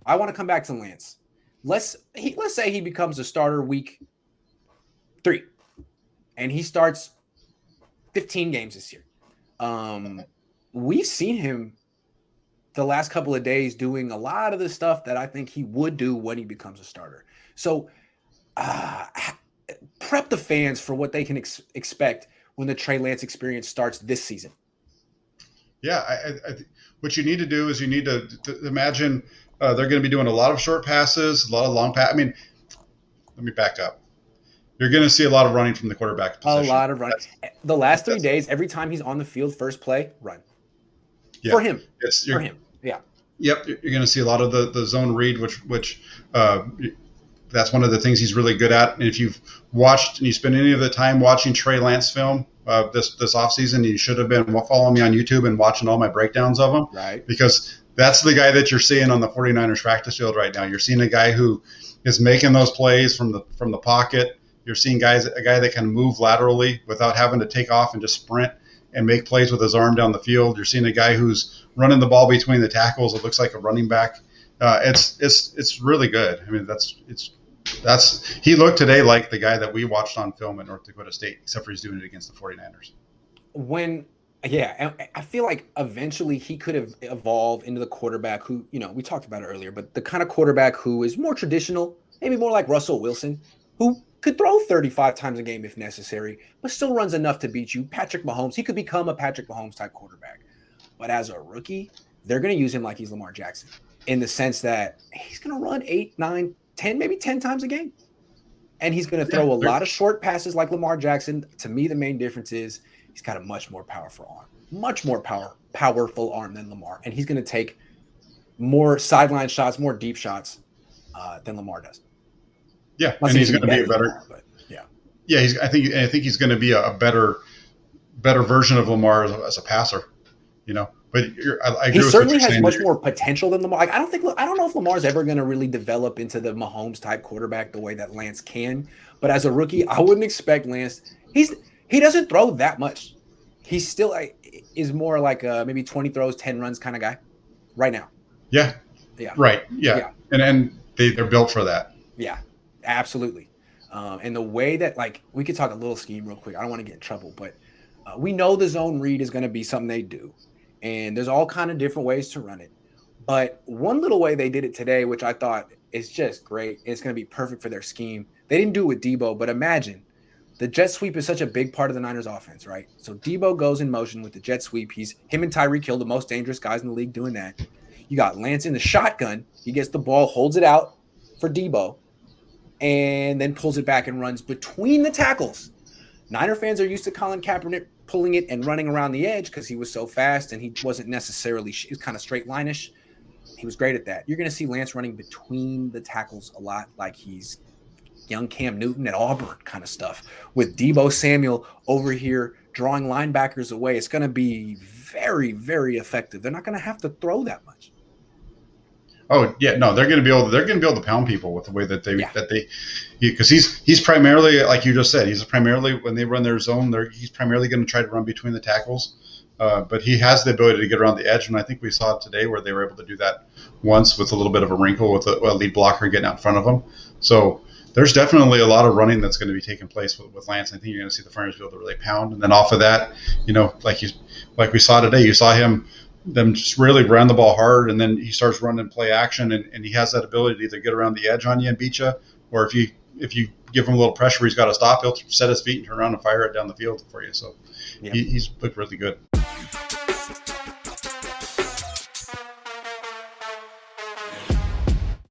I want to come back to Lance. Let's say he becomes a starter week 3, and he starts 15 games this year. We've seen him the last couple of days doing a lot of the stuff that I think he would do when he becomes a starter. So prep the fans for what they can expect when the Trey Lance experience starts this season. Yeah, what you need to do is you need to imagine they're going to be doing a lot of short passes, a lot of long passes. I mean, let me back up. You're going to see a lot of running from the quarterback position. A lot of running. The last 3 days, every time he's on the field, first play, run. Yeah. For him. For him. Yeah. Yep. You're going to see a lot of the zone read, which that's one of the things he's really good at. And if you've watched and you spend any of the time watching Trey Lance film this offseason, you should have been following me on YouTube and watching all my breakdowns of him. Right. Because that's the guy that you're seeing on the 49ers practice field right now. You're seeing a guy who is making those plays from the pocket. You're seeing a guy that can move laterally without having to take off and just sprint and make plays with his arm down the field. You're seeing a guy who's running the ball between the tackles. It looks like a running back. It's really good. I mean, he looked today like the guy that we watched on film at North Dakota State, except for he's doing it against the 49ers. I feel like eventually he could have evolved into the quarterback who, we talked about it earlier, but the kind of quarterback who is more traditional, maybe more like Russell Wilson, who could throw 35 times a game if necessary, but still runs enough to beat you. Patrick Mahomes, he could become a Patrick Mahomes type quarterback. But as a rookie, they're going to use him like he's Lamar Jackson in the sense that he's going to run 8, 9, 10, maybe 10 times a game. And he's going to throw a lot of short passes like Lamar Jackson. To me, the main difference is he's got a much more powerful arm than Lamar. And he's going to take more sideline shots, more deep shots than Lamar does. Yeah, and he's going to be a better. Lamar, but yeah. I think he's going to be a better version of Lamar as a passer. But I agree. He certainly has much more potential than Lamar. I don't know if Lamar's ever going to really develop into the Mahomes type quarterback the way that Lance can. But as a rookie, I wouldn't expect Lance. He doesn't throw that much. He still is more like maybe 20 throws, 10 runs kind of guy right now. Yeah. Right. Yeah. And they're built for that. Yeah. Absolutely. And the way that, we could talk a little scheme real quick. I don't want to get in trouble, but we know the zone read is going to be something they do. And there's all kind of different ways to run it. But one little way they did it today, which I thought is just great, it's going to be perfect for their scheme. They didn't do it with Debo, but imagine the jet sweep is such a big part of the Niners offense, right? So Debo goes in motion with the jet sweep. Him and Tyreek Hill, the most dangerous guys in the league doing that. You got Lance in the shotgun. He gets the ball, holds it out for Debo, and then pulls it back and runs between the tackles. Niner fans are used to Colin Kaepernick pulling it and running around the edge because he was so fast and he wasn't necessarily – he was kind of straight line-ish. He was great at that. You're going to see Lance running between the tackles a lot like he's young Cam Newton at Auburn kind of stuff. With Debo Samuel over here drawing linebackers away, it's going to be very, very effective. They're not going to have to throw that much. Oh yeah, no, they're going to be able to pound people with the way that because he's primarily, like you just said, he's primarily, when they run their zone, he's primarily going to try to run between the tackles, but he has the ability to get around the edge, and I think we saw it today where they were able to do that once with a little bit of a wrinkle with a lead blocker getting out in front of him. So there's definitely a lot of running that's going to be taking place with Lance. I think you're going to see the 49ers be able to really pound, and then off of that, like we saw today, you saw them just really run the ball hard, and then he starts running play action, and he has that ability to either get around the edge on you and beat you, or if you give him a little pressure, he's got to stop, he'll set his feet and turn around and fire it down the field for you. So he's looked really good.